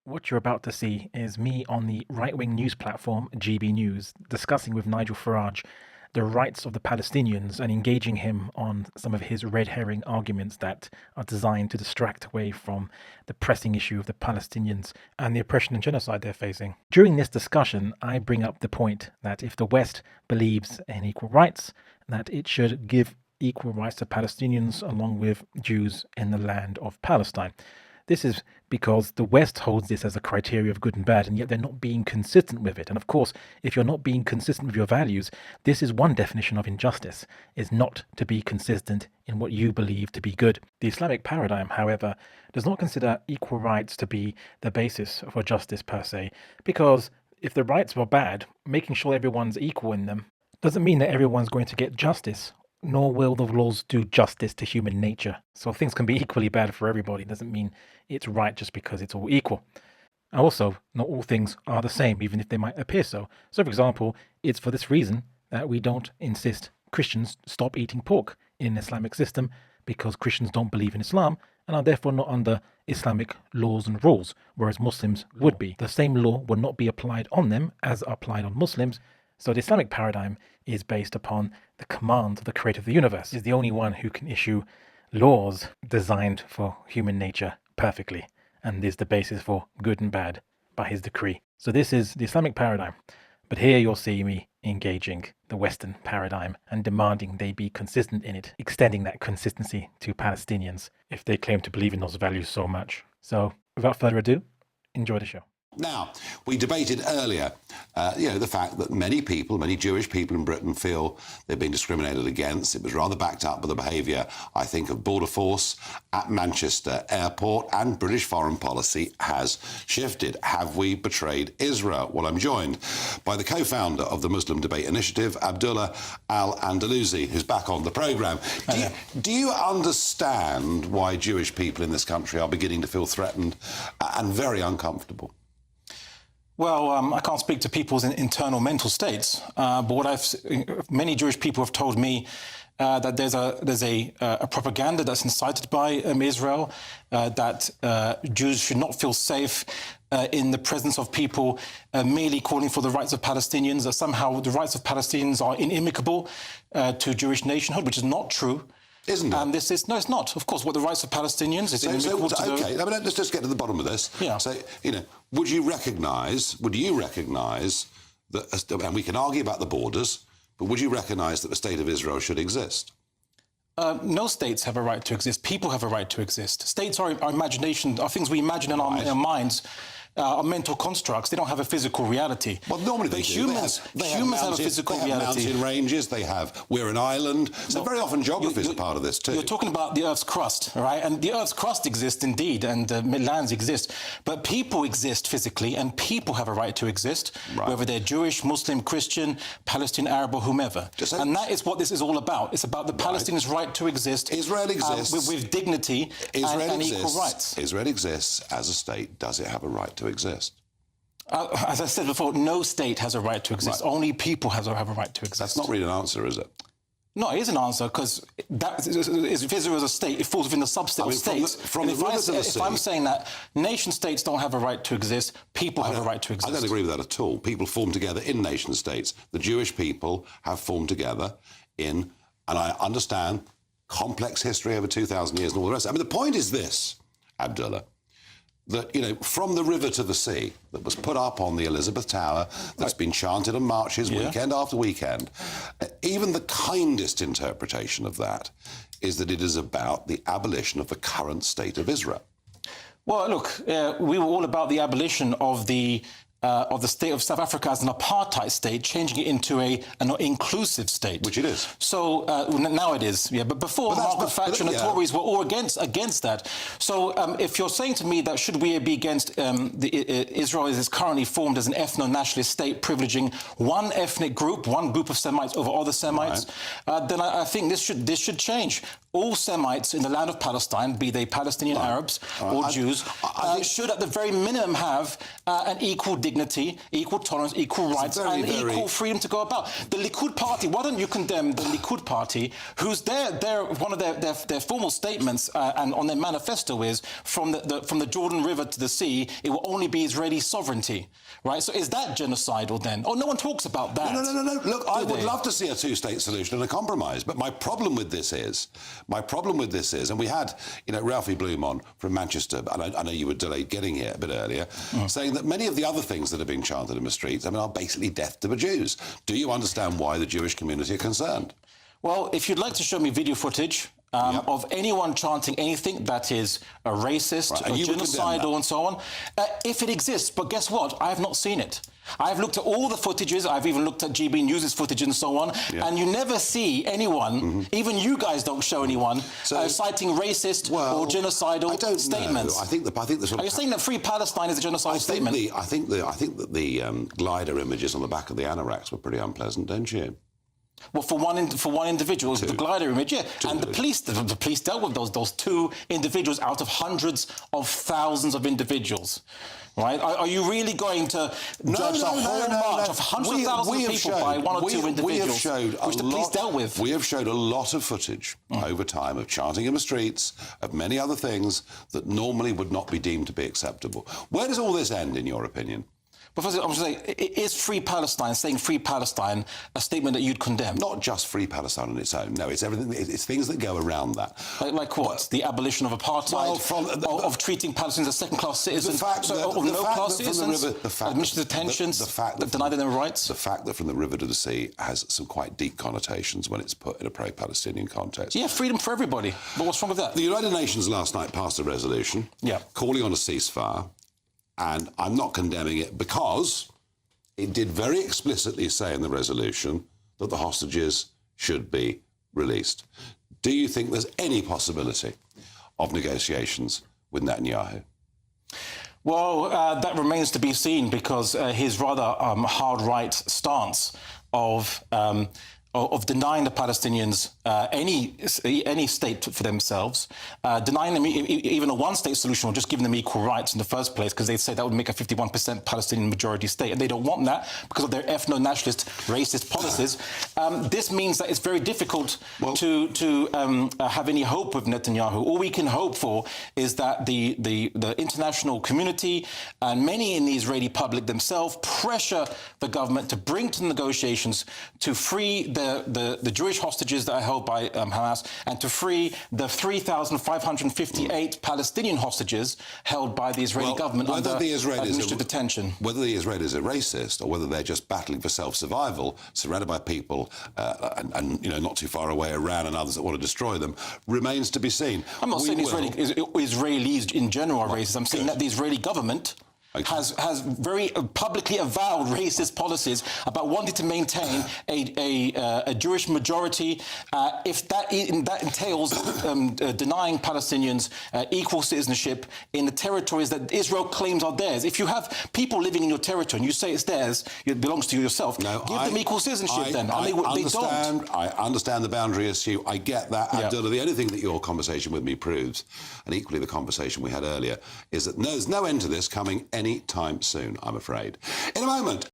What you're about to see is me on the right-wing news platform GB News discussing with Nigel Farage the rights of the Palestinians and engaging him on some of his red herring arguments that are designed to distract away from the pressing issue of the Palestinians and the oppression and genocide they're facing. During this discussion, I bring up the point that if the West believes in equal rights, that it should give equal rights to Palestinians along with Jews in the land of Palestine. This is because the West holds this as a criteria of good and bad, and yet they're not being consistent with it. And of course, if you're not being consistent with your values, this is one definition of injustice, is not to be consistent in what you believe to be good. The Islamic paradigm, however, does not consider equal rights to be the basis for justice per se, because if the rights were bad, making sure everyone's equal in them doesn't mean that everyone's going to get justice, nor will the laws do justice to human nature. So things can be equally bad for everybody. It doesn't mean it's right just because it's all equal. Also, not all things are the same, even if they might appear so. So, for example, it's for this reason that we don't insist Christians stop eating pork in an Islamic system, because Christians don't believe in Islam and are therefore not under Islamic laws and rules, whereas Muslims would be. The same law would not be applied on them as applied on Muslims. So the Islamic paradigm is based upon the command of the creator of the universe. He's the only one who can issue laws designed for human nature perfectly, and is the basis for good and bad by his decree. So this is the Islamic paradigm. But here you'll see me engaging the Western paradigm and demanding they be consistent in it, extending that consistency to Palestinians if they claim to believe in those values so much. So without further ado, enjoy the show. Now, we debated earlier, the fact that many people, many Jewish people in Britain feel they've been discriminated against. It was rather backed up by the behaviour, I think, of Border Force at Manchester Airport, and British foreign policy has shifted. Have we betrayed Israel? Well, I'm joined by the co-founder of the Muslim Debate Initiative, Abdullah al Andalusi, who's back on the programme. Do you understand why Jewish people in this country are beginning to feel threatened and very uncomfortable? Well, I can't speak to people's internal mental states, but many Jewish people have told me that there's a propaganda that's incited by Israel, that Jews should not feel safe in the presence of people merely calling for the rights of Palestinians, that somehow the rights of Palestinians are inimical to Jewish nationhood, which is not true. Isn't it? And no, it's not. Of course, what the rights of Palestinians is inimical to the... Okay, let's just get to the bottom of this. Yeah. So, would you recognise that, and we can argue about the borders, but would you recognise that the state of Israel should exist? No states have a right to exist. People have a right to exist. States are imagination, are things we imagine in our minds. Are mental constructs. They don't have a physical reality. Well, normally they do. Humans have a physical reality. Mountain ranges. We're an island. So very often geography is a part of this too. You're talking about the Earth's crust, right? And the Earth's crust exists indeed, and lands exist. But people exist physically, and people have a right to exist, whether they're Jewish, Muslim, Christian, Palestinian, Arab, or whomever. And that is what this is all about. It's about the Palestinians' right to exist. Israel exists with dignity and equal rights. Israel exists as a state. Does it have a right to exist? As I said before, no state has a right to exist. Right. Only people have a right to exist. That's not really an answer, is it? No, it is an answer, because if Israel is a state, it falls within the subset of states. If I'm saying that nation-states don't have a right to exist, people have a right to exist. I don't agree with that at all. People form together in nation-states. The Jewish people have formed together and I understand, complex history over 2,000 years and all the rest. I mean, the point is this, Abdullah, that, from the river to the sea, that was put up on the Elizabeth Tower, that's been chanted on marches weekend after weekend, even the kindest interpretation of that is that it is about the abolition of the current state of Israel. Well, look, we were all about the abolition of the state of South Africa as an apartheid state, changing it into an inclusive state. Which it is. So now it is, yeah. But before, Margaret Thatcher and the Tories were all against that. So if you're saying to me that should we be against Israel is currently formed as an ethno-nationalist state, privileging one ethnic group, one group of Semites over other Semites, then I think this should change. all Semites in the land of Palestine, be they Palestinian Arabs or Jews, should at the very minimum have an equal dignity, equal tolerance, equal rights, and equal freedom to go about. The Likud party, why don't you condemn the Likud party, who's one of their formal statements and on their manifesto is from the Jordan River to the sea, it will only be Israeli sovereignty, right? So is that genocidal then? Oh, no one talks about that. No. Look, I would love to see a two-state solution and a compromise, but my problem with this is, and we had, Ralphie Bloom on from Manchester, and I know you were delayed getting here a bit earlier, saying that many of the other things that are being chanted in the streets, are basically death to the Jews. Do you understand why the Jewish community are concerned? Well, if you'd like to show me video footage of anyone chanting anything that is a racist, or genocidal and so on, if it exists, but guess what? I have not seen it. I've looked at all the footages, I've even looked at GB News' footage and so on, and you never see anyone, even you guys don't show anyone, citing racist or genocidal statements. I think the sort of... Are you saying that Free Palestine is a genocidal statement? I think that the glider images on the back of the anoraks were pretty unpleasant, don't you? Well, for one individual, the glider image, and the police dealt with those two individuals out of hundreds of thousands of individuals, right? Are you really going to judge the whole march of hundreds of thousands of people by one or two individuals, which the police dealt with? We have showed a lot of footage over time of chanting in the streets, of many other things that normally would not be deemed to be acceptable. Where does all this end, in your opinion? But first, I'm just saying, is Free Palestine, saying Free Palestine, a statement that you'd condemn? Not just Free Palestine on its own. No, it's everything. It's things that go around that. Like what? The abolition of apartheid, of treating Palestinians as second-class citizens, no-class citizens, administrative detentions, denying them rights. The fact that From the River to the Sea has some quite deep connotations when it's put in a pro-Palestinian context. Yeah, freedom for everybody. But what's wrong with that? The United Nations last night passed a resolution calling on a ceasefire. And I'm not condemning it because it did very explicitly say in the resolution that the hostages should be released. Do you think there's any possibility of negotiations with Netanyahu? Well, that remains to be seen because his rather hard-right stance of denying the Palestinians any state for themselves, denying them even a one-state solution or just giving them equal rights in the first place, because they say that would make a 51% Palestinian majority state, and they don't want that because of their ethno-nationalist, racist policies. This means that it's very difficult to have any hope with Netanyahu. All we can hope for is that the international community and many in the Israeli public themselves pressure the government to bring to the negotiations to free the Jewish hostages that are held by Hamas and to free the 3,558 Palestinian hostages held by the Israeli government under administrative detention. Whether the Israelis are racist or whether they're just battling for self-survival, surrounded by people and not too far away, Iran and others that want to destroy them, remains to be seen. I'm not saying Israelis in general are racist. I'm saying that the Israeli government has very publicly avowed racist policies about wanting to maintain a Jewish majority. If that entails denying Palestinians equal citizenship in the territories that Israel claims are theirs. If you have people living in your territory and you say it's theirs, it belongs to you yourself, give them equal citizenship then. They don't. I understand the boundary issue. I get that. Abdullah, the only thing that your conversation with me proves, and equally the conversation we had earlier, is that there's no end to this coming any time soon, I'm afraid. In a moment,